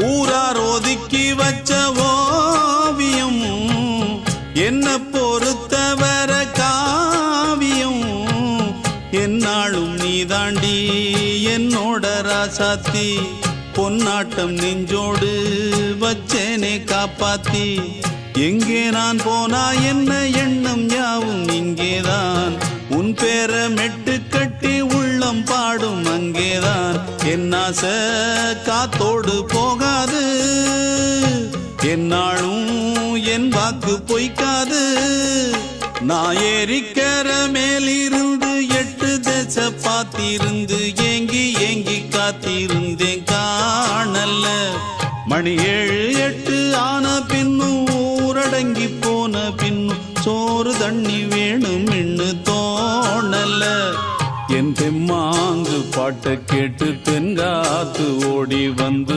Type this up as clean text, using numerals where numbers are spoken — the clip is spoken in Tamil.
ஊரார் ஒதுக்கி வச்ச ஓவியம் என்ன பொறுத்தவர காவியம் என்னாலும் நீதாண்டி என்னோட ராசாத்தி பொன்னாட்டம் நெஞ்சோடு வச்சேனே காப்பாத்தி எங்கே நான் போனா என்ன எண்ணம் யாவும் இங்கேதான் உன் பேர மெட்டு கட்டி உள்ளம் பாடும் அங்கேதான் என் ஆசை காத்தோடு போகாது என்னாலும் என் வாக்கு பொய்க்காது நான் ஏறிக்கர மேலிருந்து 8 தேச பார்த்திருந்து ஏங்கி ஏங்கி காத்திருந்தேன் காணல்ல மணி 7 8 ஆன பின்னும் ஊரடங்கி போன பின்னும் சோறு தண்ணி வேணும் இன்னு தோணல என் தெம்மாங்கு பாட்டை கேட்டு தென்காத்து ஓடி வந்து